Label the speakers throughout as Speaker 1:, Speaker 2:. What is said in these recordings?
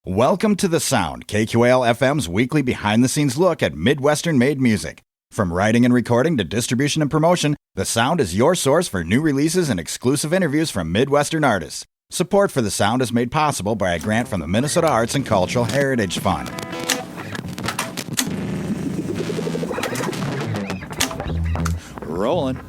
Speaker 1: Welcome to The Sound, KQAL-FM's weekly behind-the-scenes look at Midwestern-made music. From writing and recording to distribution and promotion, The Sound is your source for new releases and exclusive interviews from Midwestern artists. Support for The Sound is made possible by a grant from the Minnesota Arts and Cultural Heritage Fund. Rolling.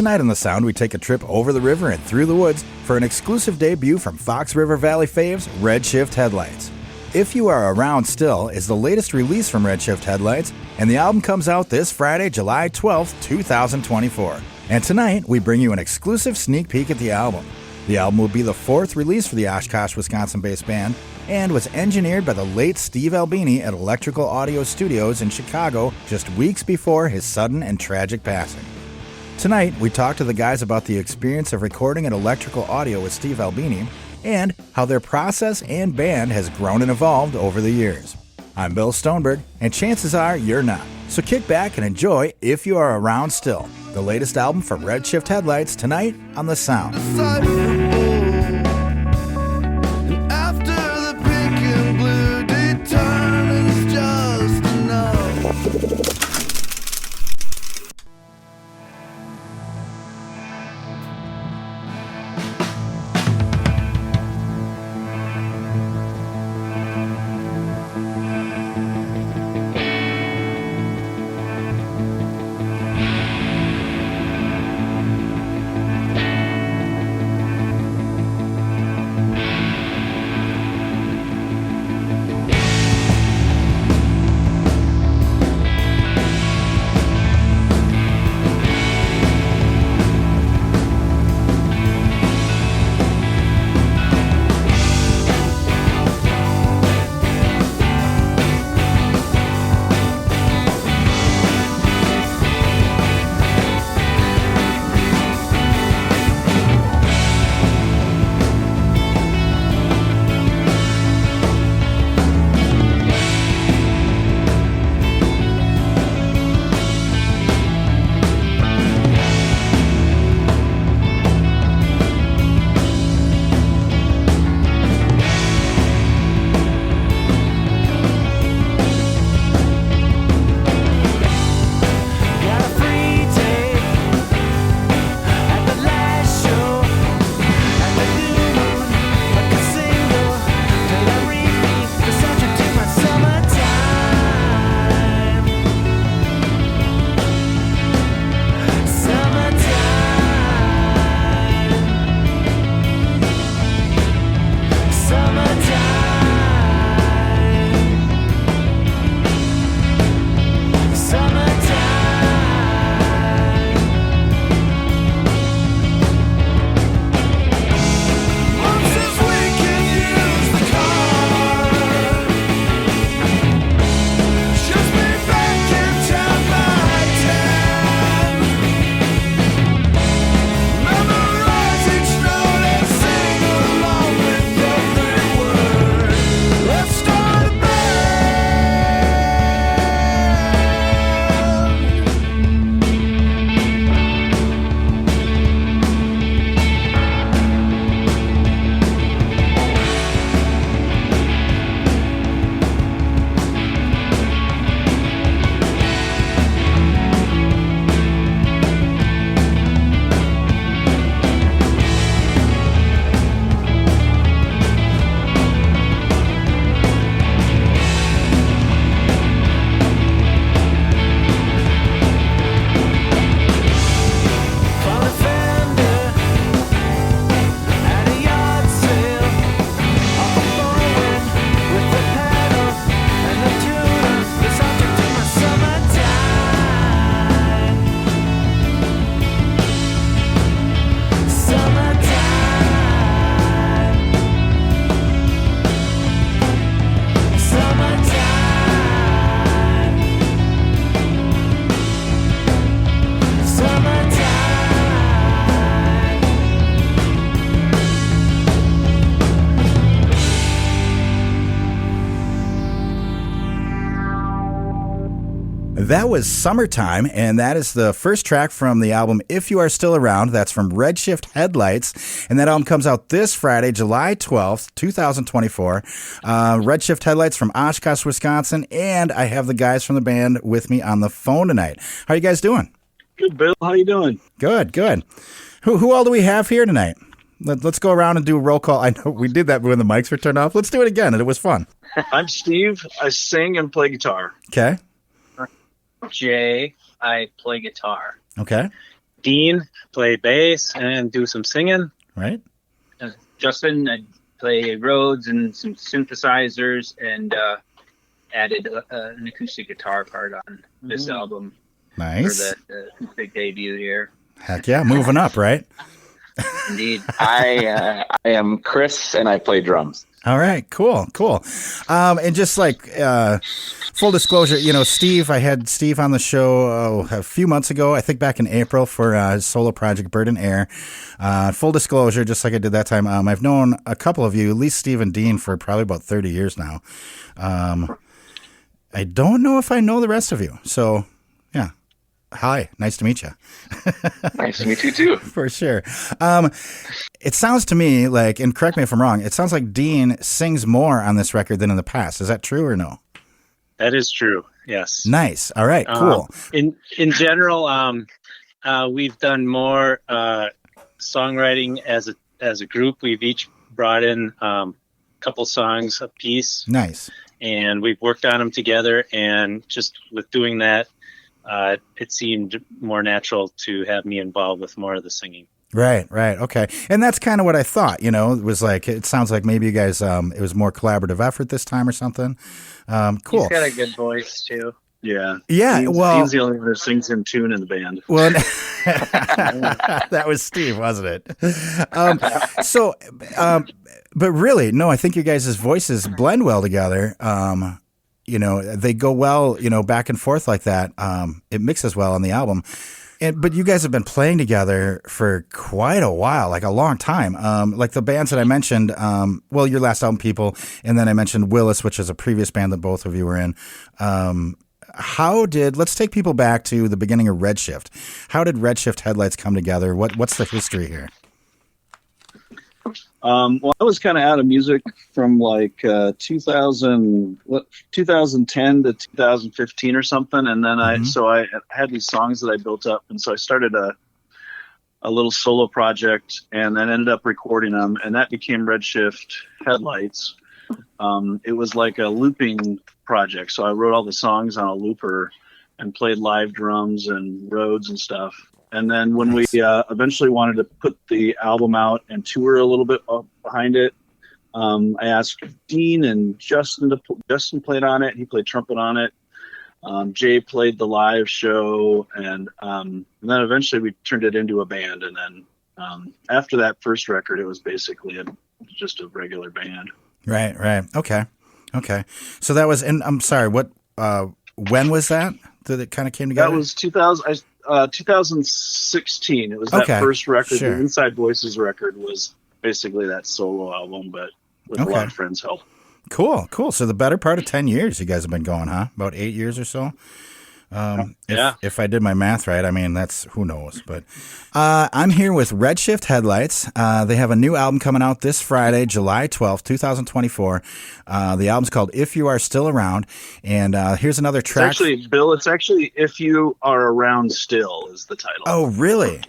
Speaker 1: Tonight on The Sound, we take a trip over the river and through the woods for an exclusive debut from Fox River Valley faves, Redshift Headlights. If You Are Around Still is the latest release from Redshift Headlights, and the album comes out this Friday, July 12th, 2024. And tonight, we bring you an exclusive sneak peek at the album. The album will be the fourth release for the Oshkosh, Wisconsin-based band, and was engineered by the late Steve Albini at Electrical Audio Studios in Chicago just weeks before his sudden and tragic passing. Tonight, we talk to the guys about the experience of recording at Electrical Audio with Steve Albini and how their process and band has grown and evolved over the years. I'm Bill Stoneberg, and chances are you're not. So kick back and enjoy If You Are Around Still, the latest album from Redshift Headlights, tonight on The Sound. That was Summertime, and that is the first track from the album If You Are Still Around. That's from Redshift Headlights, and that album comes out this Friday, July 12th, 2024. Redshift Headlights from Oshkosh, Wisconsin, and I have the guys from the band with me on the phone tonight. How are you guys doing?
Speaker 2: Good, Bill. How you doing?
Speaker 1: Good. Who all do we have here tonight? Let's go around and do a roll call. I know we did that when the mics were turned off. Let's do it again, and it was fun.
Speaker 2: I'm Steve. I sing and play guitar.
Speaker 1: Okay.
Speaker 3: Jay, I play guitar.
Speaker 1: Okay.
Speaker 3: Dean, play bass and do some singing.
Speaker 1: Right.
Speaker 3: Justin, I play Rhodes and some synthesizers and added an acoustic guitar part on this album.
Speaker 1: Nice.
Speaker 3: For the big debut here.
Speaker 1: Heck yeah, moving up, right?
Speaker 3: Indeed.
Speaker 4: I am Chris, and I play drums.
Speaker 1: All right, cool. And just like full disclosure, Steve, I had Steve on the show a few months ago, I think back in April for his solo project, Bird and Air. Full disclosure, just like I did that time, I've known a couple of you, at least Steve and Dean, for probably about 30 years now. I don't know if I know the rest of you, so yeah. Hi, nice to meet you.
Speaker 4: Nice to meet you too.
Speaker 1: For sure. It sounds to me like, and correct me if I'm wrong, it sounds like Dean sings more on this record than in the past. Is that true or no?
Speaker 3: That is true. Yes.
Speaker 1: Nice. All right. Cool.
Speaker 3: In general, we've done more songwriting as a group. We've each brought in a couple songs a piece.
Speaker 1: Nice.
Speaker 3: And we've worked on them together. And just with doing that, it seemed more natural to have me involved with more of the singing.
Speaker 1: Right. Okay. And that's kind of what I thought, it was like, it sounds like maybe you guys, it was more collaborative effort this time or something. Cool.
Speaker 3: He's got a good voice too.
Speaker 2: Yeah.
Speaker 3: He's the only one who sings in tune in the band.
Speaker 1: Well, that was Steve, wasn't it? But really, no, I think you guys' voices blend well together. They go well, back and forth like that. It mixes well on the album. But you guys have been playing together for quite a while, like a long time. Like the bands that I mentioned, your last album, People, and then I mentioned Willis, which is a previous band that both of you were in. Let's take people back to the beginning of Redshift. How did Redshift Headlights come together? What's the history here?
Speaker 2: I was kind of out of music from like 2010 to 2015 or something, and then I had these songs that I built up, and so I started a little solo project, and then ended up recording them, and that became Redshift Headlights. It was like a looping project, so I wrote all the songs on a looper and played live drums and Rhodes and stuff. And then when we eventually wanted to put the album out and tour a little bit behind it, I asked Dean and Justin Justin played on it. He played trumpet on it. Jay played the live show, and then eventually we turned it into a band. And then after that first record, it was basically just a regular band. Right.
Speaker 1: Okay. So that was, and I'm sorry, when was that it kind of came together?
Speaker 2: That was 2016. It was that first record.
Speaker 1: Sure.
Speaker 2: The Inside Voices record was basically that solo album, but with a lot of friends' help.
Speaker 1: Cool. So the better part of 10 years you guys have been going, huh? About 8 years or so? If I did my math right, I mean, that's, who knows, but I'm here with Redshift Headlights. They have a new album coming out this Friday, July 12th, 2024. The album's called If You Are Still Around, and here's another track.
Speaker 2: It's actually If You Are Around Still is the title.
Speaker 1: Oh, really?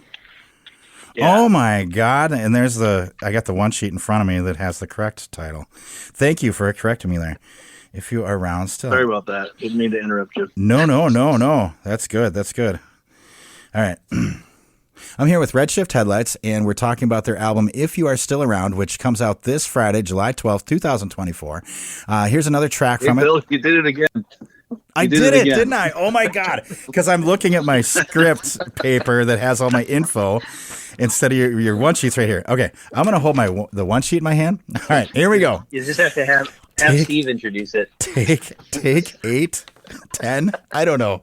Speaker 1: Yeah. Oh my God. And I got the one sheet in front of me that has the correct title. Thank you for correcting me there. If you are around still.
Speaker 2: Sorry about that. Didn't mean to interrupt you.
Speaker 1: No. That's good. All right. I'm here with Redshift Headlights, and we're talking about their album, If You Are Still Around, which comes out this Friday, July 12th, 2024. Here's another track from
Speaker 2: Bill,
Speaker 1: it.
Speaker 2: you did it again.
Speaker 1: I did it, didn't I? Oh, my God. Because I'm looking at my script paper that has all my info instead of your one sheets right here. Okay. I'm going to hold the one sheet in my hand. All right. Here we go.
Speaker 3: You just have to have Steve introduce it.
Speaker 1: Take 8, 10. I don't know.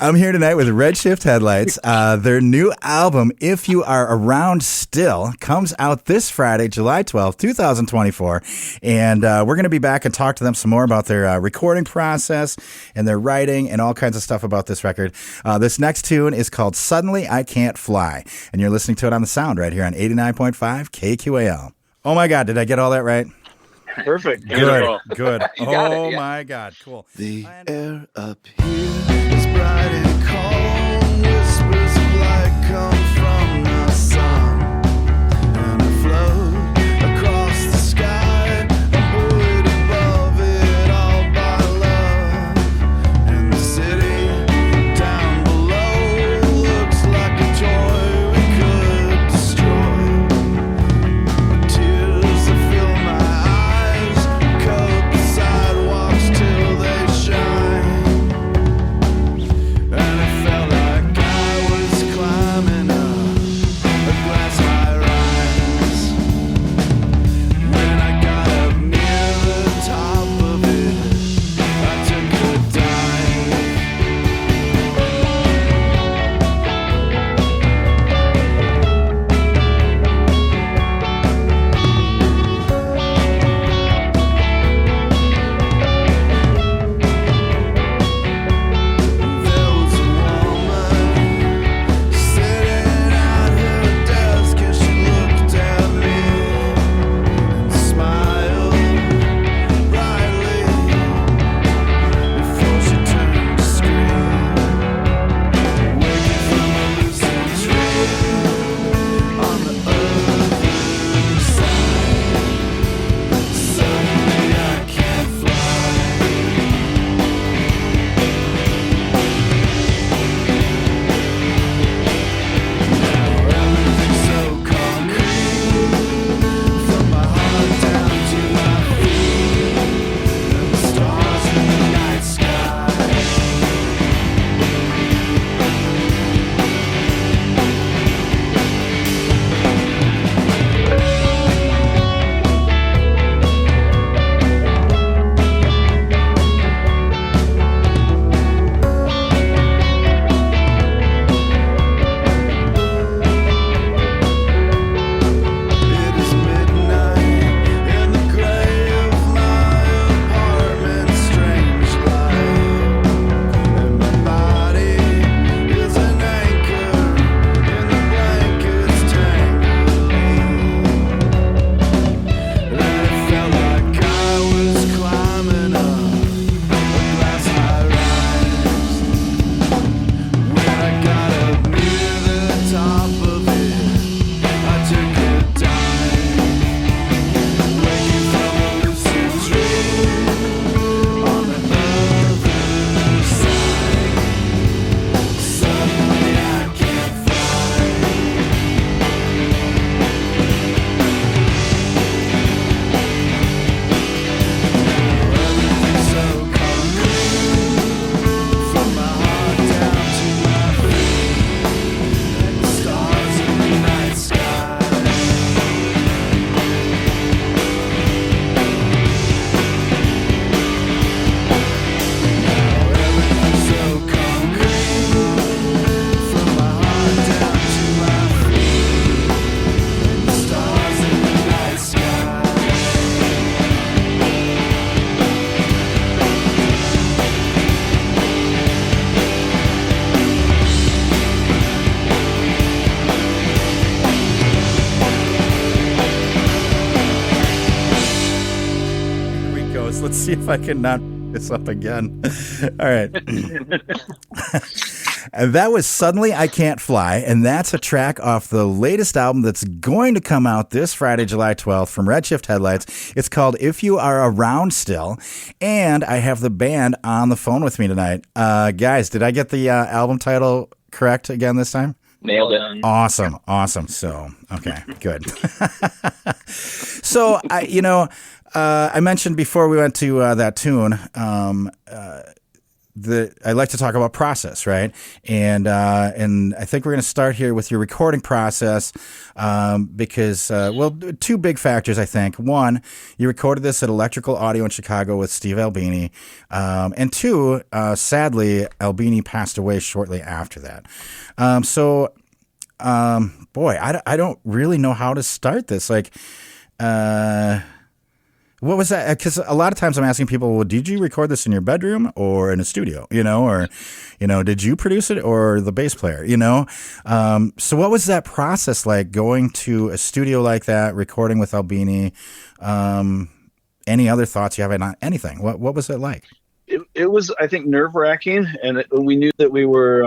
Speaker 1: I'm here tonight with Redshift Headlights. Their new album, If You Are Around Still, comes out this Friday, July 12th, 2024. And we're going to be back and talk to them some more about their recording process and their writing and all kinds of stuff about this record. This next tune is called Suddenly I Can't Fly. And you're listening to it on The Sound right here on 89.5 KQAL. Oh my God, did I get all that right?
Speaker 2: Perfect.
Speaker 1: Good.
Speaker 4: Oh
Speaker 1: my God, cool.
Speaker 5: The air up here is bright and calm. Whispers of light come from the sun, and I float across the sky. I'm buoyed above it all by love, and the city down below looks like a toy we could destroy. Tears that fill my eyes coat the sidewalks till they shine, and it felt like I was climbing up a glass high rise. When I got up near the top of it, I took a dive. There was a woman sitting at her desk, and she looked at me and smiled brightly before she turned to scream. Waking from a lucid dream on the other side, suddenly I can't fly. Everything's so concrete, from my heart down to my feet, and the stars in the night sky. It is midnight in the gray of my apartment, strange light, and my body is an anchor in the blankets tangling. And it felt like I was climbing up a glass high rise. When I got up near the top of it, I took a dive, waking from a lucid dream on the other side. Suddenly I can't fly. Everything's so concrete, from my heart down to my feet, and the stars in the night sky. Everything's so concrete, from my heart down to my feet, and the stars in the night sky.
Speaker 1: Here we go. Let's see if I can not this up again. All right. And that was Suddenly I Can't Fly, and that's a track off the latest album that's going to come out this Friday, July 12th from Redshift Headlights. It's called If You Are Around Still, and I have the band on the phone with me tonight. Guys, did I get the album title correct again this time?
Speaker 4: Nailed it.
Speaker 1: Awesome. So, okay, good. So, I mentioned before we went to that tune, I like to talk about process, right? And I think we're going to start here with your recording process, because, two big factors, I think. One, you recorded this at Electrical Audio in Chicago with Steve Albini. And two, sadly, Albini passed away shortly after that. Boy, I don't really know how to start this. Like, what was that? Because a lot of times I'm asking people, well, did you record this in your bedroom or in a studio, or, did you produce it or the bass player, So what was that process like, going to a studio like that, recording with Albini? Any other thoughts you have on anything? What was it like?
Speaker 2: It was, I think, nerve-wracking, and we knew that we were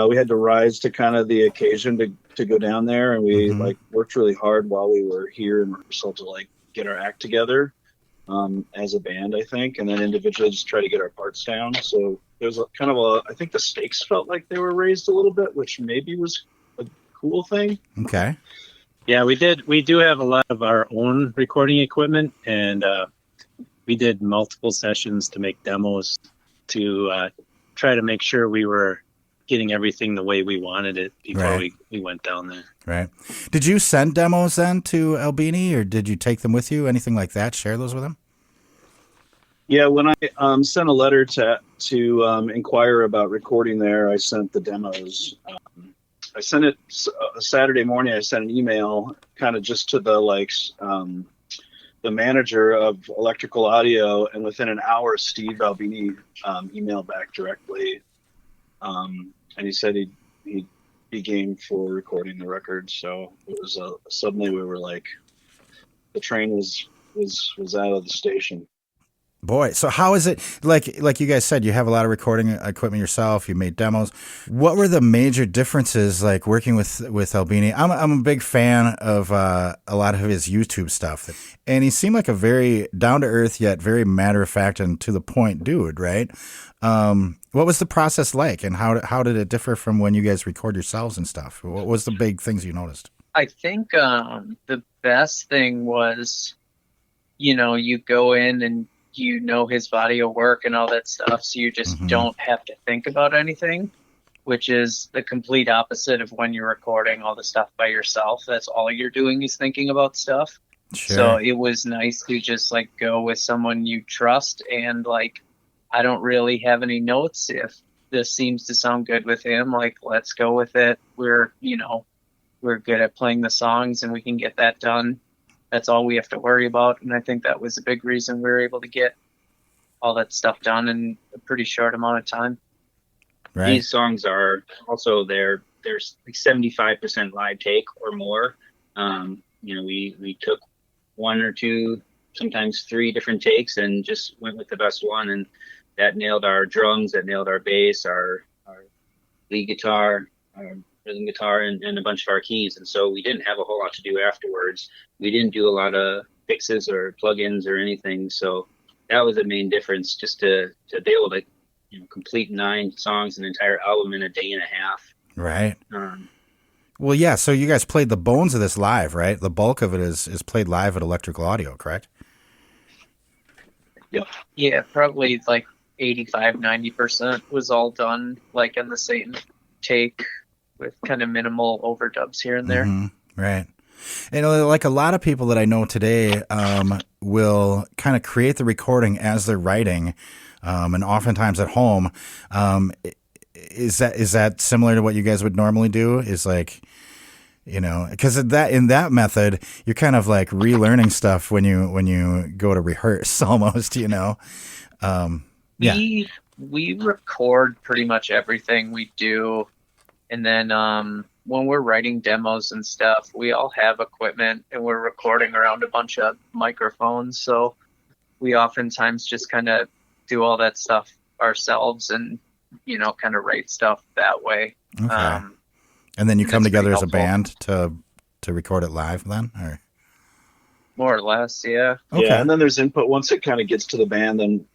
Speaker 2: we had to rise to kind of the occasion to go down there, and we worked really hard while we were here in rehearsal to get our act together as a band, I think, and then individually just try to get our parts down. So there was I think the stakes felt like they were raised a little bit, which maybe was a cool thing.
Speaker 3: Okay. Yeah, we do have a lot of our own recording equipment, and we did multiple sessions to make demos to try to make sure we were getting everything the way we wanted it before we went down there.
Speaker 1: Right. Did you send demos then to Albini, or did you take them with you? Anything like that? Share those with him?
Speaker 2: Yeah, when I sent a letter to inquire about recording there, I sent the demos. I sent it Saturday morning. I sent an email kind of just to the manager of Electrical Audio, and within an hour, Steve Albini emailed back directly. And he said he'd be game for recording the record. So it was suddenly we were like, the train was out of the station.
Speaker 1: Boy, so how is it, like you guys said, you have a lot of recording equipment yourself, you made demos. What were the major differences, like working with Albini? I'm a big fan of a lot of his YouTube stuff. And he seemed like a very down-to-earth yet very matter-of-fact and to-the-point dude, right? What was the process like, and how did it differ from when you guys record yourselves and stuff? What was the big things you noticed?
Speaker 6: I think the best thing was, you go in and his body of work and all that stuff, so you just don't have to think about anything, which is the complete opposite of when you're recording all the stuff by yourself. That's all you're doing is thinking about stuff. Sure. So it was nice to just go with someone you trust, and I don't really have any notes. If this seems to sound good with him, let's go with it. We're good at playing the songs, and we can get that done. That's all we have to worry about. And I think that was a big reason we were able to get all that stuff done in a pretty short amount of time.
Speaker 7: Right. These songs are also there's 75% live take or more. We took one or two, sometimes three different takes, and just went with the best one. And that nailed our drums, that nailed our bass, our lead guitar, our rhythm guitar, and a bunch of our keys. And so we didn't have a whole lot to do afterwards. We didn't do a lot of fixes or plugins or anything. So that was the main difference, just to be able to complete 9 songs, an entire album in a day and a half.
Speaker 1: Right. Well, yeah. So you guys played the bones of this live, right? The bulk of it is played live at Electrical Audio, correct?
Speaker 2: Yep.
Speaker 6: Yeah, probably 85-90% was all done in the same take, with kind of minimal overdubs here and there.
Speaker 1: Mm-hmm. Right. And a lot of people that I know today will kind of create the recording as they're writing, and oftentimes at home. Is that similar to what you guys would normally do? Is because in that method, you're kind of relearning stuff when you go to rehearse almost, Yeah.
Speaker 6: We record pretty much everything we do. And then when we're writing demos and stuff, we all have equipment, and we're recording around a bunch of microphones. So we oftentimes just kind of do all that stuff ourselves, and, kind of write stuff that way.
Speaker 1: Okay. And then you come together as a band to record it live then? Or?
Speaker 6: More or less, yeah.
Speaker 2: Okay. Yeah, and then there's input. Once it kind of gets to the band, then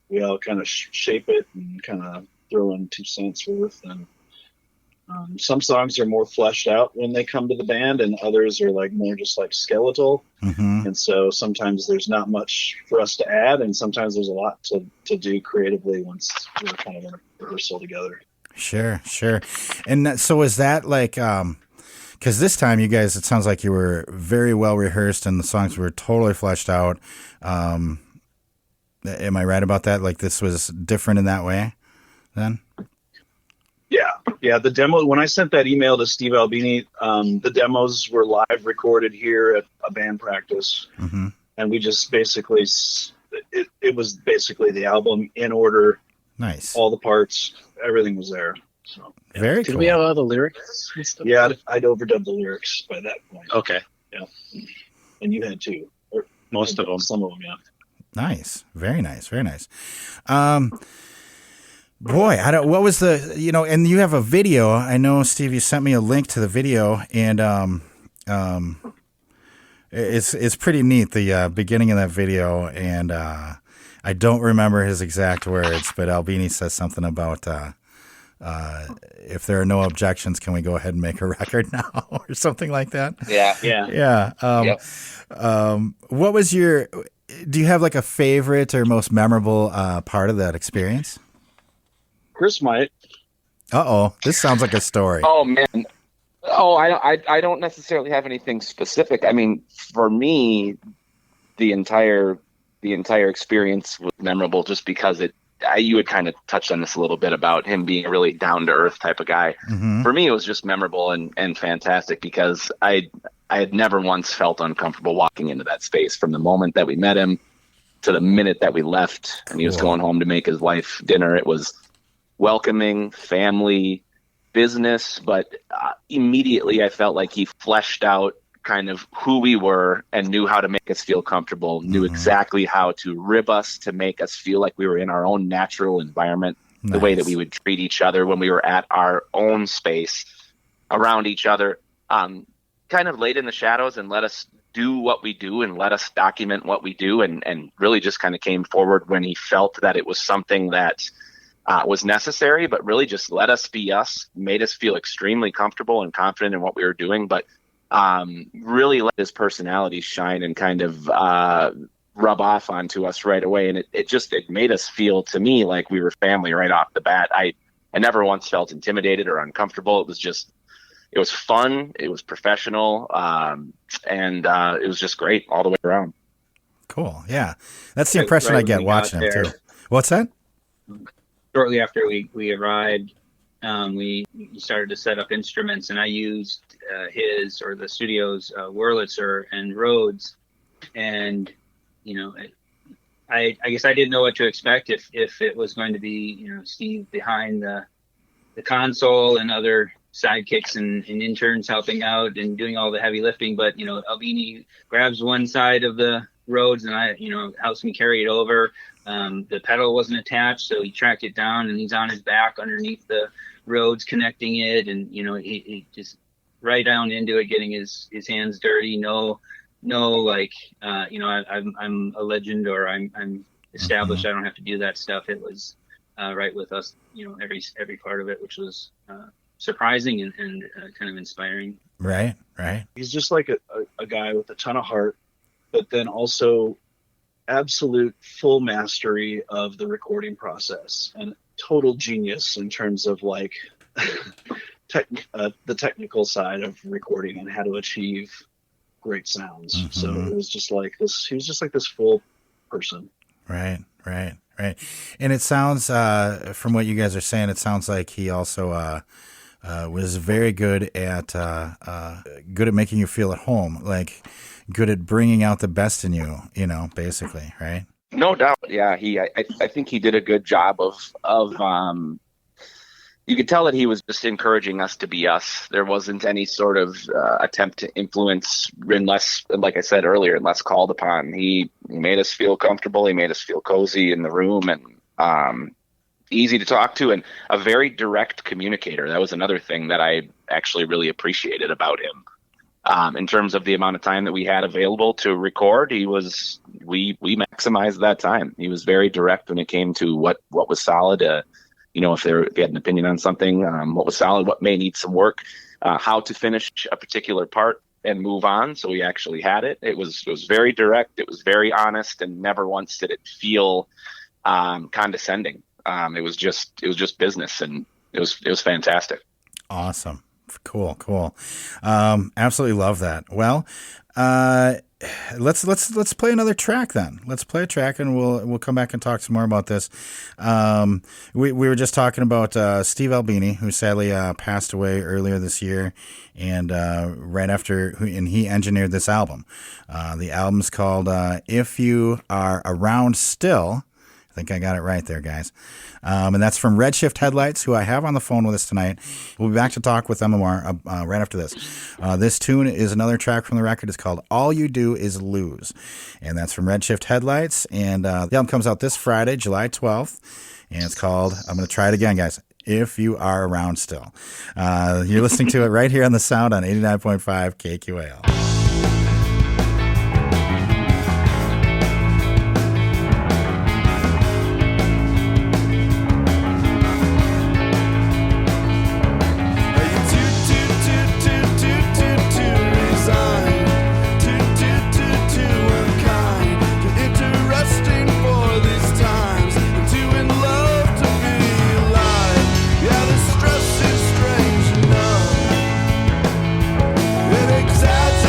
Speaker 2: we all kind of shape it and kind of throw in 2 cents worth, and Some songs are more fleshed out when they come to the band, and others are like more just like skeletal. And so sometimes there's not much for us to add, and sometimes there's a lot to do creatively once we're kind of in a rehearsal together.
Speaker 1: Sure. And so is that like, because this time you guys, it sounds like you were very well rehearsed and the songs were totally fleshed out. Am I right about that? Like this was different in that way then? Yeah.
Speaker 2: The demo, when I sent that email to Steve Albini, the demos were live recorded here at a band practice. And we just basically, it was basically the album in order.
Speaker 1: Nice.
Speaker 2: All the parts, everything was there. So, yeah.
Speaker 1: Very
Speaker 3: Did
Speaker 1: cool.
Speaker 3: we have all the lyrics and stuff?
Speaker 2: Yeah, I'd overdubbed the lyrics by that point.
Speaker 3: Okay.
Speaker 2: Yeah. And you had too. Or
Speaker 3: Most of them.
Speaker 2: Some of them, yeah.
Speaker 1: Nice. Very nice. Boy, what was the, and you have a video. I know, Steve, you sent me a link to the video, and it's pretty neat, the beginning of that video, and I don't remember his exact words, but Albini says something about if there are no objections, can we go ahead and make a record now, or something like that?
Speaker 4: Yeah.
Speaker 1: What was do you have like a favorite or most memorable part of that experience?
Speaker 2: Chris might.
Speaker 1: This sounds like a story.
Speaker 4: Oh man. I don't necessarily have anything specific. I mean, for me, the entire experience was memorable just because you had kind of touched on this a little bit about him being a really down to earth type of guy. For me, it was just memorable and fantastic because I had never once felt uncomfortable walking into that space from the moment that we met him to the minute that we left and he was going home to make his wife dinner. It was welcoming, family, business, but immediately I felt like he fleshed out kind of who we were and knew how to make us feel comfortable, knew exactly how to rib us to make us feel like we were in our own natural environment, the way that we would treat each other when we were at our own space around each other, kind of laid in the shadows and let us do what we do and let us document what we do, and really just kind of came forward when he felt that it was something that was necessary, but really just let us be us, made us feel extremely comfortable and confident in what we were doing, but really let his personality shine and kind of rub off onto us right away. And it made us feel, to me, like we were family right off the bat. I never once felt intimidated or uncomfortable. It was fun. It was professional. And it was just great all the way around.
Speaker 1: Cool. Yeah. That's the impression I get watching him too. What's that?
Speaker 7: Shortly after we arrived, we started to set up instruments, and I used the studio's Wurlitzer and Rhodes, and I guess I didn't know what to expect if it was going to be Steve behind the console and other sidekicks and interns helping out and doing all the heavy lifting, but Albini grabs one side of the Rhodes and I helps me carry it over. The pedal wasn't attached, so he tracked it down and he's on his back underneath the Rhodes connecting it, and he just right down into it, getting his hands dirty. I'm a legend, or I'm established. I don't have to do that stuff. It was right with us, every part of it, which was surprising and kind of inspiring.
Speaker 1: Right.
Speaker 2: He's just like a guy with a ton of heart, but then also absolute full mastery of the recording process and total genius in terms of like the technical side of recording and how to achieve great sounds. So it was just like this. He was just like this full person. Right.
Speaker 1: And it sounds, from what you guys are saying, it sounds like he also was very good at making you feel at home, like good at bringing out the best in you, basically, right?
Speaker 4: No doubt. Yeah. I think he did a good job of you could tell that he was just encouraging us to be us. There wasn't any sort of attempt to influence unless, like I said earlier, unless called upon. He made us feel comfortable. He made us feel cozy in the room and easy to talk to, and a very direct communicator. That was another thing that I actually really appreciated about him. In terms of the amount of time that we had available to record, we maximized that time. He was very direct when it came to what was solid. if they had an opinion on something, what was solid, what may need some work, how to finish a particular part and move on. So we actually had it. It was very direct. It was very honest, and never once did it feel condescending. It was just business, and it was fantastic.
Speaker 1: Awesome. Cool. Absolutely love that. Well, let's play another track then. Let's play a track, and we'll come back and talk some more about this. We were just talking about Steve Albini, who sadly passed away earlier this year, and right after, and he engineered this album. The album's called "If You Are Around Still." I think I got it right there, guys. And that's from Redshift Headlights, who I have on the phone with us tonight. We'll be back to talk with them more right after this. This tune is another track from the record. It's called All You Do Is Lose. And that's from Redshift Headlights. And the album comes out this Friday, July 12th. And it's called, I'm going to try it again, guys, If You Are Around Still. You're listening to it right here on The Sound on 89.5 KQAL.
Speaker 5: It exaggerates.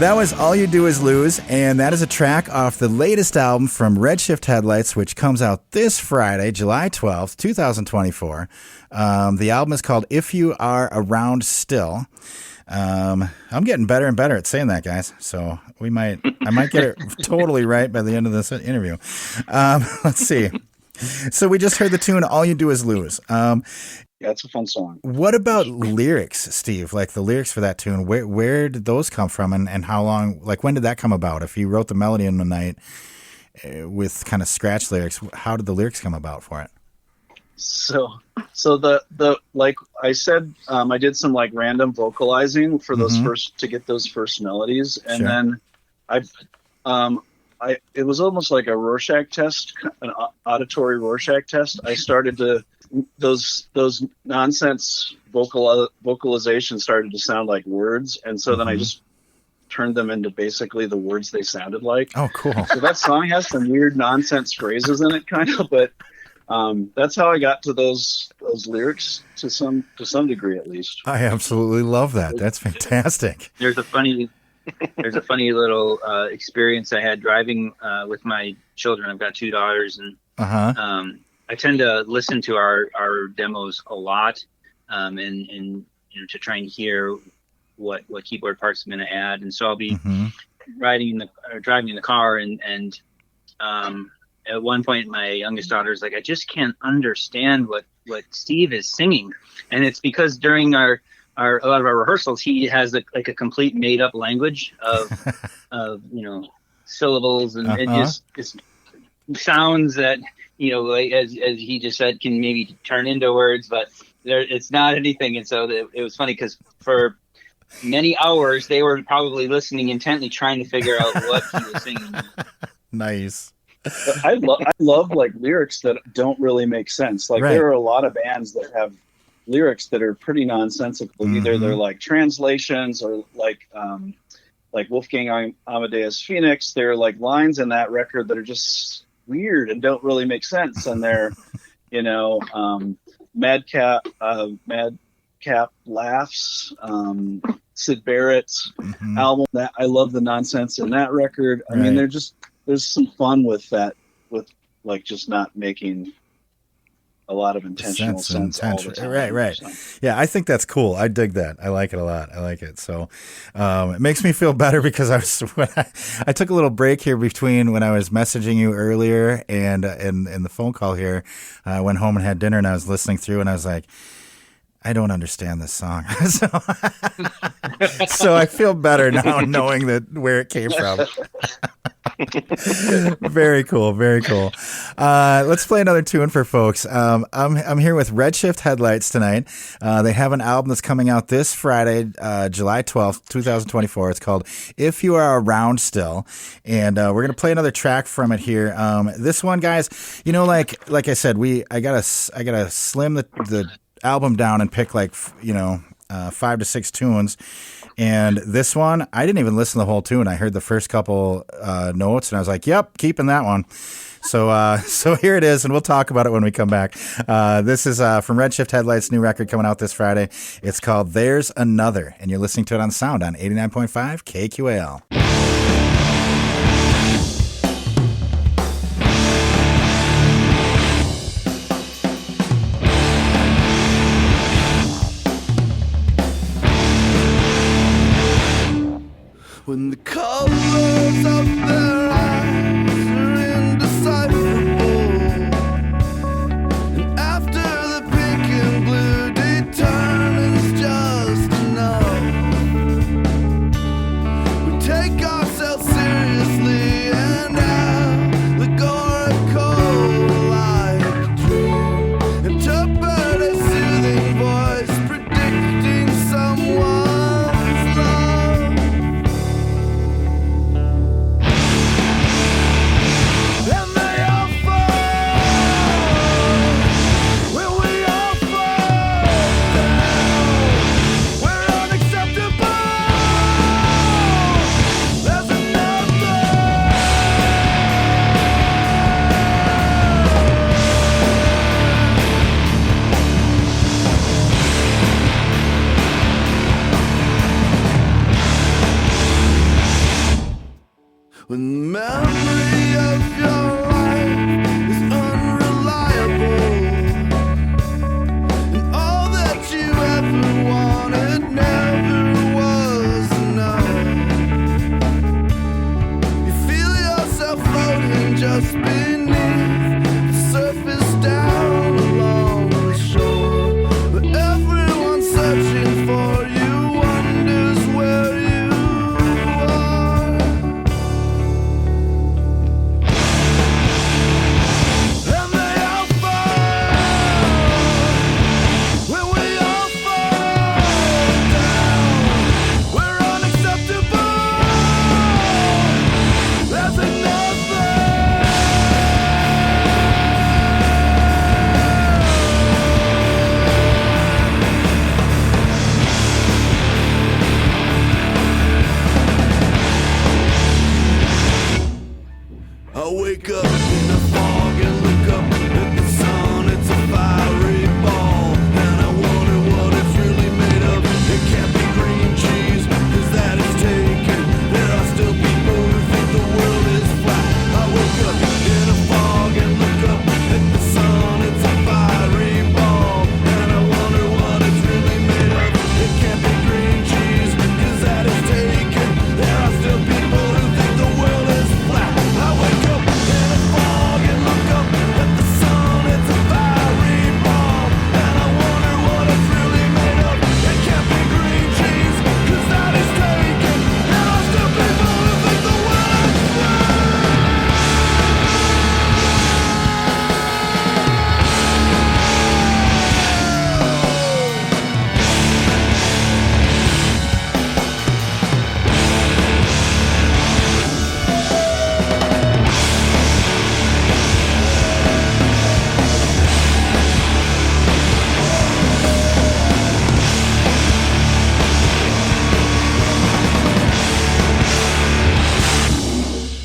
Speaker 1: That was All You Do Is Lose, and that is a track off the latest album from Redshift Headlights, which comes out this Friday, July 12th, 2024. The album is called If You Are Around Still. I'm getting better and better at saying that, guys, so I might get it totally right by the end of this interview. Let's see. So we just heard the tune All You Do Is Lose.
Speaker 2: Yeah, it's a fun song.
Speaker 1: What about lyrics, Steve? Like the lyrics for that tune, where did those come from, and how long? Like when did that come about? If you wrote the melody in the night with kind of scratch lyrics, how did the lyrics come about for it?
Speaker 2: So the like I said, I did some like random vocalizing for those to get those first melodies, and then it was almost like a Rorschach test, an auditory Rorschach test. I started to those nonsense vocalizations started to sound like words, and so then I just turned them into basically the words they sounded like.
Speaker 1: Oh, cool!
Speaker 2: So that song has some weird nonsense phrases in it, kind of, but that's how I got to those lyrics to some degree, at least.
Speaker 1: I absolutely love that. That's fantastic.
Speaker 7: There's a funny little experience I had driving with my children. I've got 2 daughters, and I tend to listen to our demos a lot, and you know, to try and hear what keyboard parts I'm going to add. And so I'll be driving in the car, and at one point my youngest daughter is like, I just can't understand what Steve is singing, and it's because during a lot of our rehearsals, he has a complete made up language of you know, syllables and it just sounds that, you know, like, as he just said, can maybe turn into words, but it's not anything. And so it was funny because for many hours they were probably listening intently, trying to figure out what he was singing.
Speaker 1: Nice.
Speaker 2: I love like lyrics that don't really make sense. Like there are a lot of bands that have lyrics that are pretty nonsensical. Either they're like translations or like Wolfgang Amadeus Phoenix. They're like lines in that record that are just weird and don't really make sense. And they're, you know, Madcap Laughs, Syd Barrett's album. That I love the nonsense in that record. I mean, there's some fun with that, with like just not making a lot of intentional sense all the time.
Speaker 1: Right.
Speaker 2: So.
Speaker 1: Yeah, I think that's cool. I dig that. I like it a lot. I like it. So it makes me feel better because I took a little break here between when I was messaging you earlier and the phone call here. I went home and had dinner, and I was listening through, and I was like, I don't understand this song. So I feel better now knowing that where it came from. Very cool. Very cool. Let's play another tune for folks. I'm here with Redshift Headlights tonight. They have an album that's coming out this Friday, July 12th, 2024. It's called If You Are Around Still. And we're going to play another track from it here. This one, guys, you know, like I said, I gotta slim the album down and pick 5 to 6 tunes. And this one, I didn't even listen to the whole tune. I heard the first couple notes, and I was like, yep, keeping that one. So here it is, and we'll talk about it when we come back. This is from Redshift Headlights' new record coming out this Friday. It's called There's Another, and you're listening to it on Sound on 89.5 KQAL.
Speaker 5: When the colors of their eyes are indecipherable, and after the pink and blue determines just enough, we take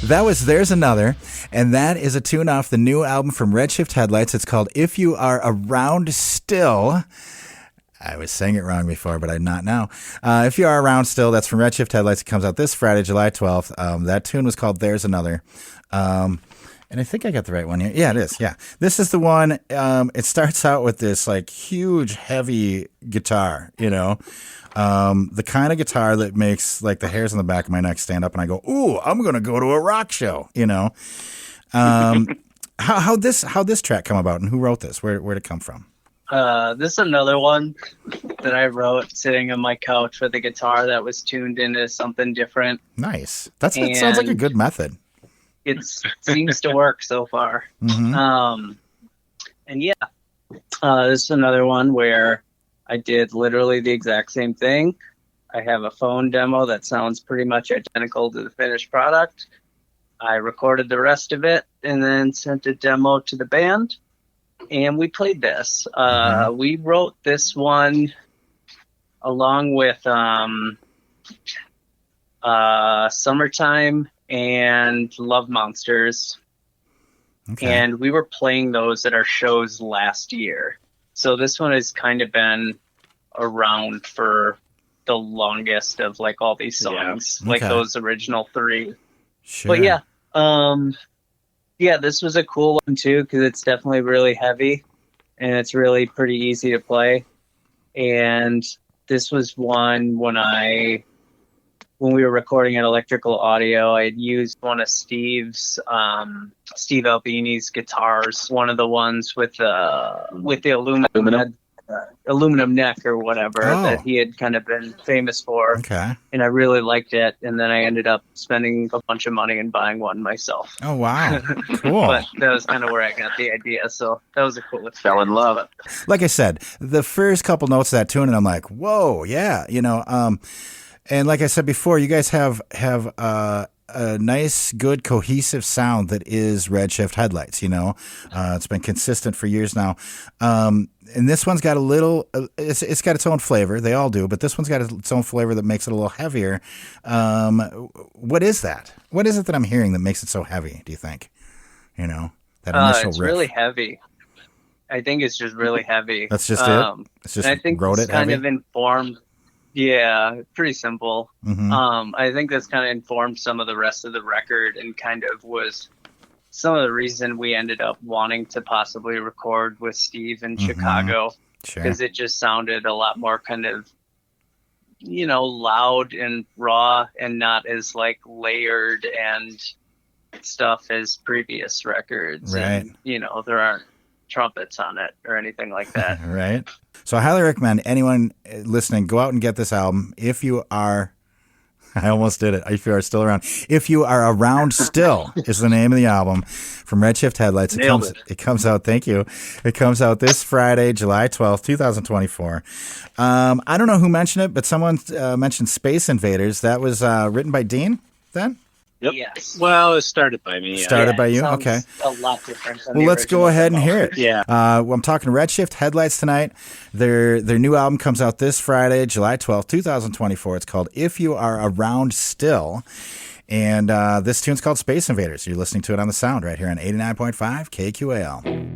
Speaker 1: That was There's Another, and that is a tune off the new album from Redshift Headlights. It's called If You Are Around Still. I was saying it wrong before, but I'm not now. If You Are Around Still, that's from Redshift Headlights. It comes out this Friday, July 12th. That tune was called There's Another. And I think I got the right one here. Yeah, it is. Yeah. This is the one. It starts out with this like huge, heavy guitar, you know, the kind of guitar that makes like the hairs on the back of my neck stand up and I go, ooh, I'm going to go to a rock show, you know. How this track come about and who wrote this? Where'd it come from?
Speaker 6: This is another one that I wrote sitting on my couch with a guitar that was tuned into something different.
Speaker 1: Nice. That sounds like a good method.
Speaker 6: It seems to work so far.
Speaker 1: Mm-hmm.
Speaker 6: And yeah, this is another one where I did literally the exact same thing. I have a phone demo that sounds pretty much identical to the finished product. I recorded the rest of it and then sent a demo to the band. And we played this. We wrote this one along with Summertime and Love Monsters.
Speaker 1: Okay.
Speaker 6: And we were playing those at our shows last year. So this one has kind of been around for the longest of like all these songs, like those original three.
Speaker 1: Sure.
Speaker 6: But yeah, this was a cool one too because it's definitely really heavy and it's really pretty easy to play. And this was one when we were recording at Electrical Audio, I had used one of Steve Albini's guitars, one of the ones with the aluminum neck or whatever that he had kind of been famous for.
Speaker 1: Okay.
Speaker 6: And I really liked it. And then I ended up spending a bunch of money and buying one myself.
Speaker 1: Oh, wow. Cool.
Speaker 6: But that was kind of where I got the idea. So that was a cool experience.
Speaker 4: Fell in love.
Speaker 1: Like I said, the first couple notes of that tune, and I'm like, whoa, yeah, you know. And like I said before, you guys have a nice, good, cohesive sound that is Redshift Headlights, you know. It's been consistent for years now. And this one's got a little, it's got its own flavor. They all do, but this one's got its own flavor that makes it a little heavier. What is that? What is it that I'm hearing that makes it so heavy, do you think? You know, that initial
Speaker 6: it's
Speaker 1: riff.
Speaker 6: really heavy. I think it's just really heavy.
Speaker 1: That's just it? It's just
Speaker 6: and I think
Speaker 1: wrote
Speaker 6: it's
Speaker 1: it
Speaker 6: kind
Speaker 1: heavy?
Speaker 6: of informed. Yeah, pretty simple.
Speaker 1: Mm-hmm.
Speaker 6: I think that's kind of informed some of the rest of the record and kind of was some of the reason we ended up wanting to possibly record with Steve in Chicago.
Speaker 1: Sure.
Speaker 6: Because it just sounded a lot more kind of, you know, loud and raw and not as like layered and stuff as previous records.
Speaker 1: Right.
Speaker 6: And, you know, there aren't trumpets on it or anything like that.
Speaker 1: Right. So I highly recommend anyone listening, go out and get this album. If you are, I almost did it. If you are still around. If You Are Around Still is the name of the album from Redshift Headlights. It comes out, thank you. It comes out this Friday, July 12th, 2024. I don't know who mentioned it, but someone mentioned Space Invaders. That was written by Dean then?
Speaker 3: Yep.
Speaker 6: Yes.
Speaker 3: Well, it was started by me.
Speaker 1: Started by you?
Speaker 6: Sounds
Speaker 1: Okay.
Speaker 6: A lot different. Than
Speaker 1: Well,
Speaker 6: the
Speaker 1: let's go
Speaker 6: original
Speaker 1: ahead and
Speaker 6: demo.
Speaker 1: hear it.
Speaker 3: Yeah.
Speaker 1: I'm talking Redshift Headlights tonight. Their new album comes out this Friday, July 12th, 2024. It's called If You Are Around Still. And this tune's called Space Invaders. You're listening to it on The Sound right here on 89.5 KQAL.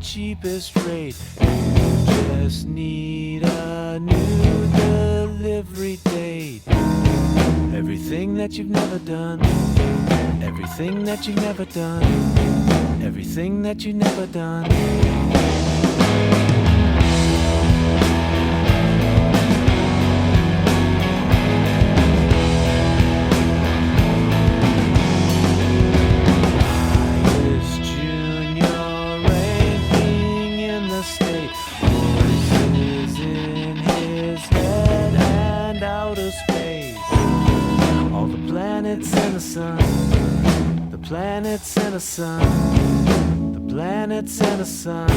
Speaker 5: Cheapest rate. You just need a new delivery date. Everything that you've never done. Everything that you've never done. Everything that you've never done. The planets and the sun, the planets and the sun.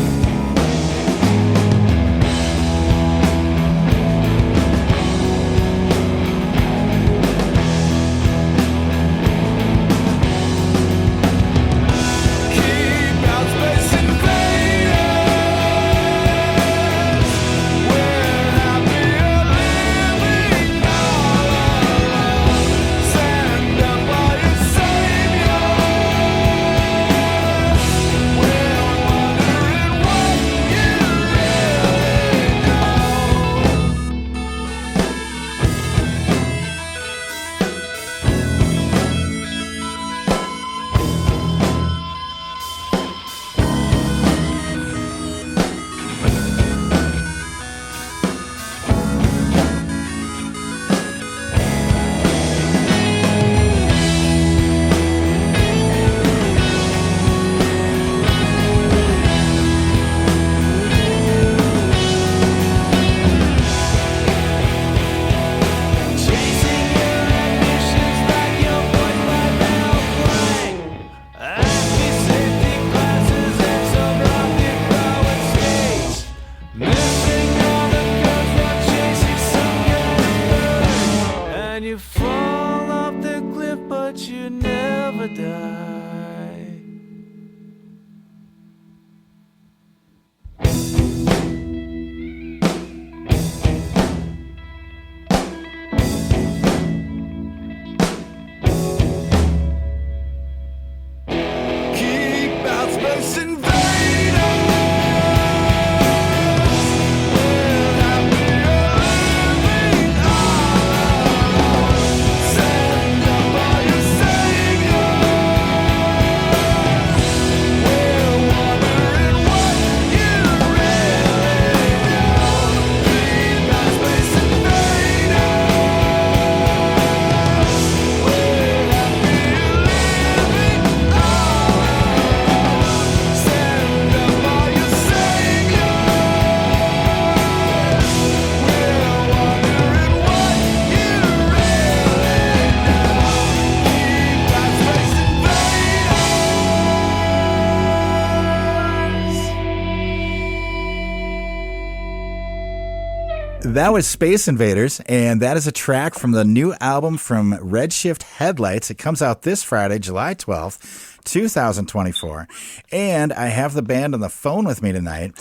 Speaker 1: That was Space Invaders, and that is a track from the new album from Redshift Headlights. It comes out this Friday, July 12th, 2024. And I have the band on the phone with me tonight.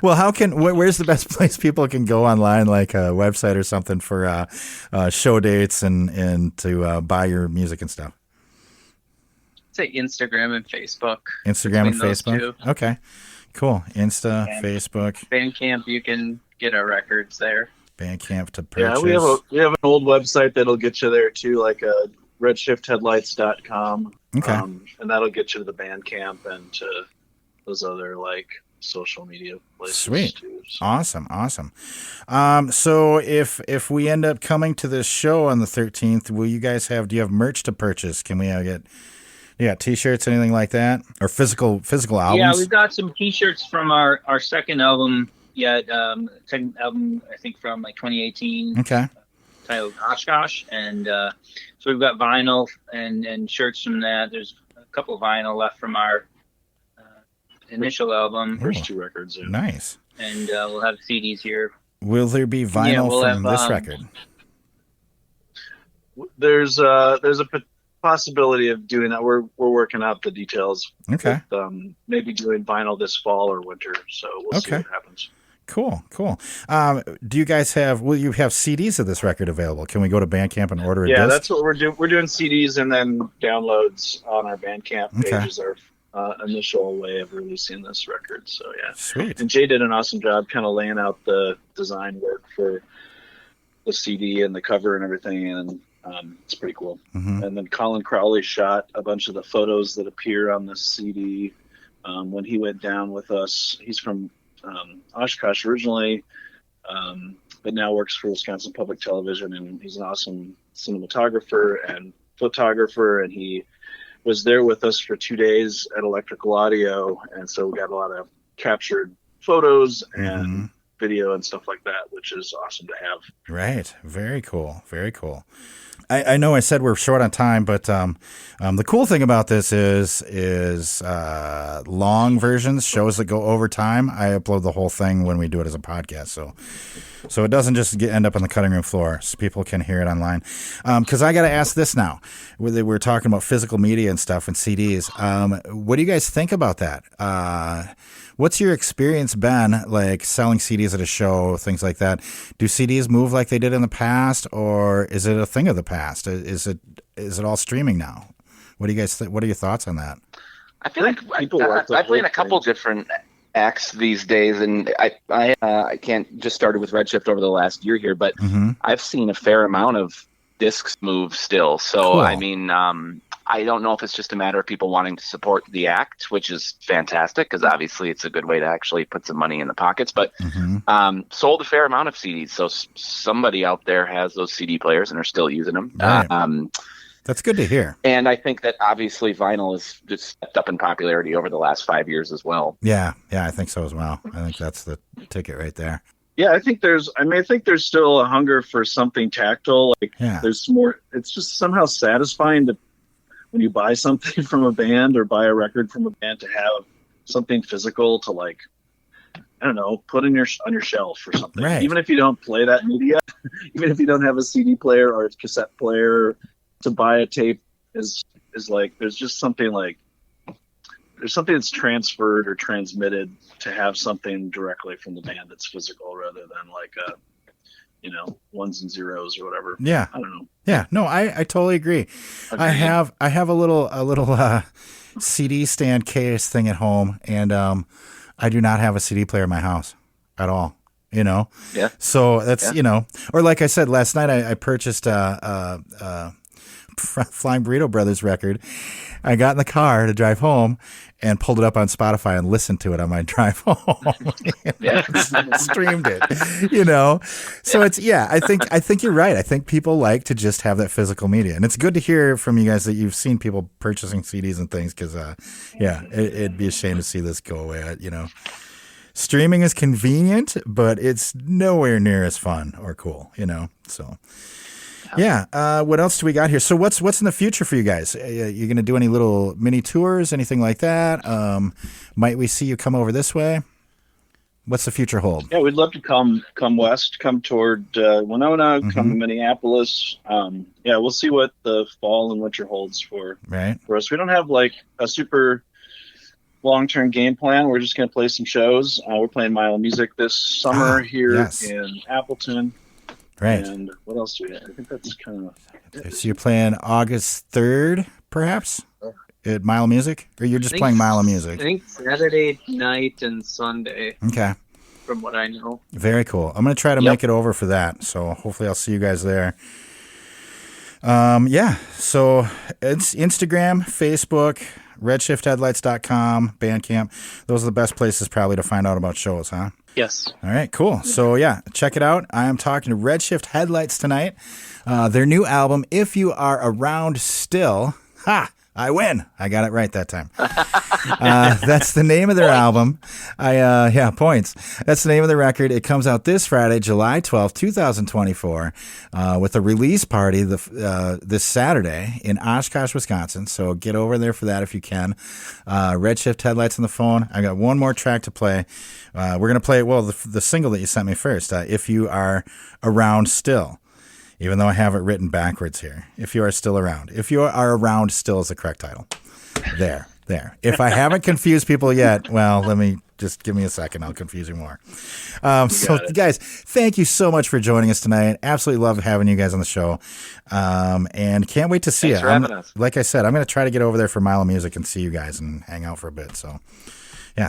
Speaker 1: Well, where's the best place people can go online, like a website or something for show dates and to buy your music and stuff?
Speaker 6: Say Instagram and Facebook.
Speaker 1: Instagram and Facebook? Okay, cool. Insta, and Facebook.
Speaker 6: Bandcamp, you can get our records there.
Speaker 1: Bandcamp to purchase.
Speaker 2: Yeah, we have an old website that'll get you there too, like redshiftheadlights.com.
Speaker 1: Okay.
Speaker 2: And that'll get you to the Bandcamp and to those other like social media places.
Speaker 1: Sweet.
Speaker 2: Too, so.
Speaker 1: Awesome. So if we end up coming to this show on the 13th, do you have merch to purchase? Can we get t-shirts, anything like that? Or physical albums?
Speaker 7: Yeah, we've got some t-shirts from our second album. Yeah, second album, I think from like 2018.
Speaker 1: Okay.
Speaker 7: Titled Oshkosh. And so we've got vinyl and shirts from that. There's a couple of vinyl left from our initial album.
Speaker 2: First two records. Yeah.
Speaker 1: Nice.
Speaker 7: And we'll have CDs here.
Speaker 1: Will there be vinyl from this record?
Speaker 2: There's a possibility of doing that. We're working out the details.
Speaker 1: Okay.
Speaker 2: With, maybe doing vinyl this fall or winter. So we'll see what happens.
Speaker 1: Cool. Do you guys will you have CDs of this record available? Can we go to Bandcamp and order a disc?
Speaker 2: Yeah, that's what we're doing. We're doing CDs and then downloads on our Bandcamp page is our initial way of releasing this record. So yeah.
Speaker 1: Sweet.
Speaker 2: And Jay did an awesome job kind of laying out the design work for the CD and the cover and everything, and it's pretty cool.
Speaker 1: Mm-hmm.
Speaker 2: And then Colin Crowley shot a bunch of the photos that appear on the CD when he went down with us. He's from Oshkosh originally, but now works for Wisconsin Public Television, and he's an awesome cinematographer and photographer, and he was there with us for 2 days at Electrical Audio, and so we got a lot of captured photos and video and stuff like that, which is awesome to have.
Speaker 1: Right. Very cool. I know I said we're short on time, but the cool thing about this is long versions, shows that go over time. I upload the whole thing when we do it as a podcast, so it doesn't just end up on the cutting room floor, so people can hear it online. Because I got to ask this now. We're talking about physical media and stuff and CDs. What do you guys think about that? What's your experience been like selling CDs at a show, things like that? Do CDs move like they did in the past, or is it a thing of the past? Is it all streaming now? What do you guys what are your thoughts on that?
Speaker 4: I feel like I play in a couple different acts these days, and I can't just started with Redshift over the last year here, but I've seen a fair amount of discs move still. So cool. I mean, I don't know if it's just a matter of people wanting to support the act, which is fantastic because obviously it's a good way to actually put some money in the pockets, but sold a fair amount of CDs. So somebody out there has those CD players and are still using them.
Speaker 1: Right. That's good to hear.
Speaker 4: And I think that obviously vinyl has just stepped up in popularity over the last 5 years as well.
Speaker 1: Yeah, I think so as well. I think that's the ticket right there.
Speaker 2: Yeah, I think there's still a hunger for something tactile. There's more. It's just somehow satisfying to when you buy something from a band or buy a record from a band to have something physical to like, I don't know, put on your shelf or something.
Speaker 1: Right.
Speaker 2: Even if you don't play that media, even if you don't have a CD player or a cassette player, to buy a tape is like there's something that's transferred or transmitted to have something directly from the band that's physical rather than like a ones and zeros or whatever.
Speaker 1: Yeah.
Speaker 2: I don't know.
Speaker 1: Yeah. No, I totally agree. I have a little CD stand case thing at home, and I do not have a CD player in my house at all. Yeah. So that's or like I said last night, I purchased a Flying Burrito Brothers record. I got in the car to drive home and pulled it up on Spotify and listened to it on my drive home. Streamed it, So it's I think you're right. I think people like to just have that physical media, and it's good to hear from you guys that you've seen people purchasing CDs and things because it'd be a shame to see this go away. Streaming is convenient, but it's nowhere near as fun or cool. So. Yeah. What else do we got here? So what's in the future for you guys? You going to do any little mini tours, anything like that? Might we see you come over this way? What's the future hold?
Speaker 2: Yeah, we'd love to come west, come toward Winona, come to Minneapolis. Yeah, we'll see what the fall and winter holds for us. We don't have like a super long-term game plan. We're just going to play some shows. We're playing Mile of Music this summer here in Appleton.
Speaker 1: Right.
Speaker 2: And what else do we have? I think that's kind of...
Speaker 1: So you're playing August 3rd, perhaps, at Mile of Music? Or you're just playing Mile of Music?
Speaker 6: I think Saturday night and Sunday.
Speaker 1: Okay.
Speaker 6: From what I know.
Speaker 1: Very cool. I'm going to try to make it over for that. So hopefully I'll see you guys there. So it's Instagram, Facebook, RedShiftHeadlights.com, Bandcamp. Those are the best places probably to find out about shows, huh?
Speaker 6: Yes.
Speaker 1: All right, cool. So, check it out. I am talking to Redshift Headlights tonight. Their new album, If You Are Around Still. Ha! I win. I got it right that time. That's the name of their album. Points. That's the name of the record. It comes out this Friday, July 12th, 2024, with a release party this Saturday in Oshkosh, Wisconsin. So get over there for that if you can. Redshift Headlights on the phone. I got one more track to play. We're going to play, the single that you sent me first, If You Are Around Still. Even though I have it written backwards here. If You Are Still Around. If You Are Around Still is the correct title. There. If I haven't confused people yet, well, give me a second. I'll confuse you more. Guys, thank you so much for joining us tonight. Absolutely love having you guys on the show. And can't wait to see you. Like I said, I'm going to try to get over there for Mile of Music and see you guys and hang out for a bit. So,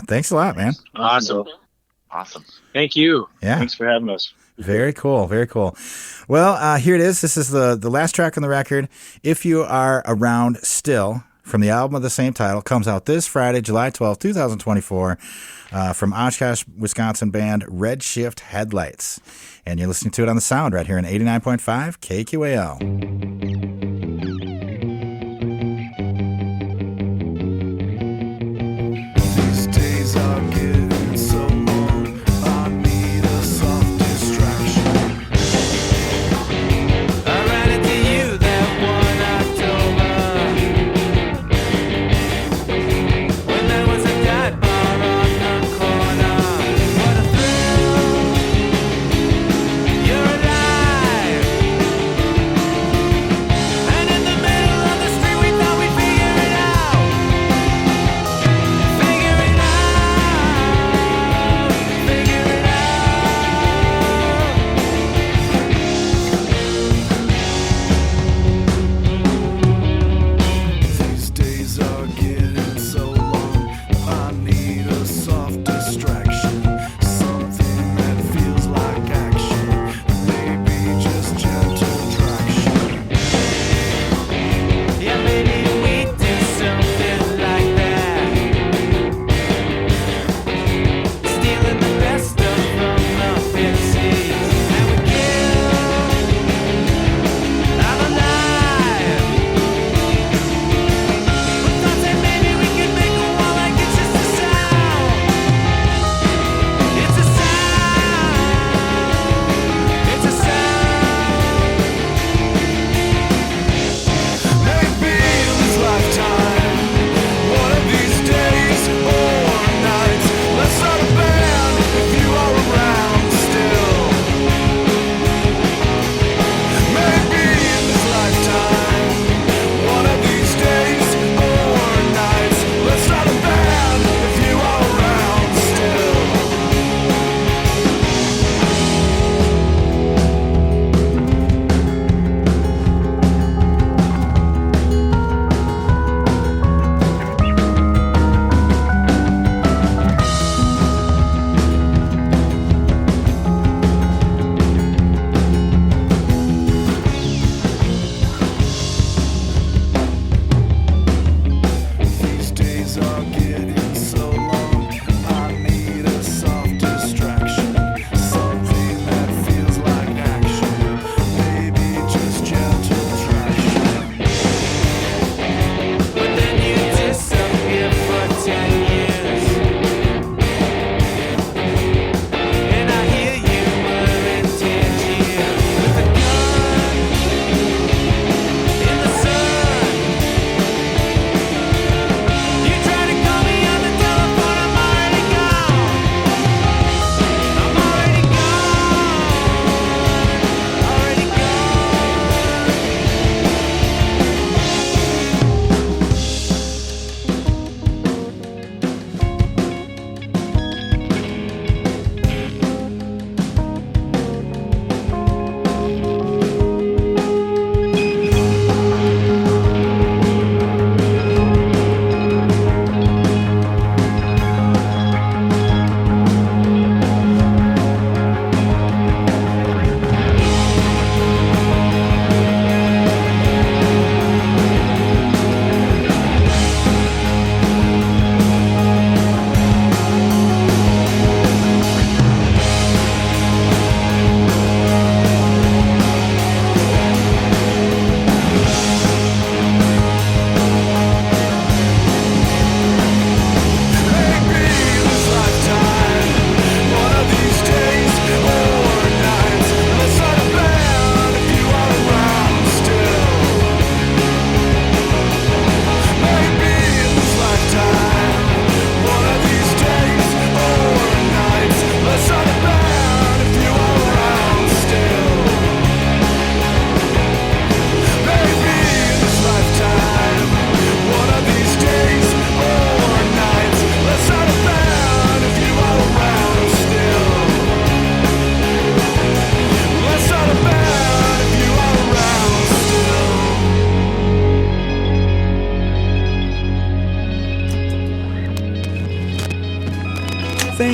Speaker 1: thanks a lot, man.
Speaker 4: Awesome.
Speaker 3: Thank you.
Speaker 1: Yeah.
Speaker 2: Thanks for having us.
Speaker 1: Very cool. Very cool. Well, here it is. This is the last track on the record. If You Are Around Still, from the album of the same title, comes out this Friday, July 12th, 2024, from Oshkosh, Wisconsin band Redshift Headlights. And you're listening to it on the sound right here in 89.5 KQAL.
Speaker 5: You're alive.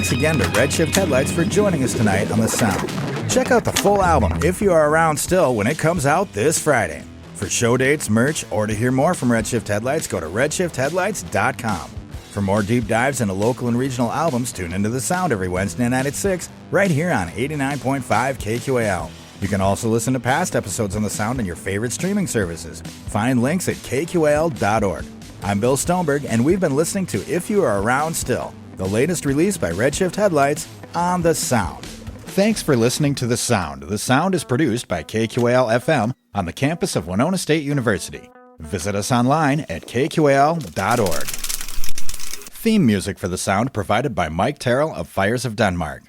Speaker 1: thanks again to Redshift Headlights for joining us tonight on The Sound. Check out the full album If You Are Around Still when it comes out this Friday. For show dates, merch, or to hear more from Redshift Headlights, go to redshiftheadlights.com. For more deep dives into local and regional albums, tune into The Sound every Wednesday night at 6, right here on 89.5 KQAL. You can also listen to past episodes on The Sound on your favorite streaming services. Find links at kqal.org. I'm Bill Stoneberg, and we've been listening to If You Are Around Still, the latest release by Redshift Headlights on The Sound. Thanks for listening to The Sound. The Sound is produced by KQAL-FM on the campus of Winona State University. Visit us online at kqal.org. Theme music for The Sound provided by Mike Terrell of Fires of Denmark.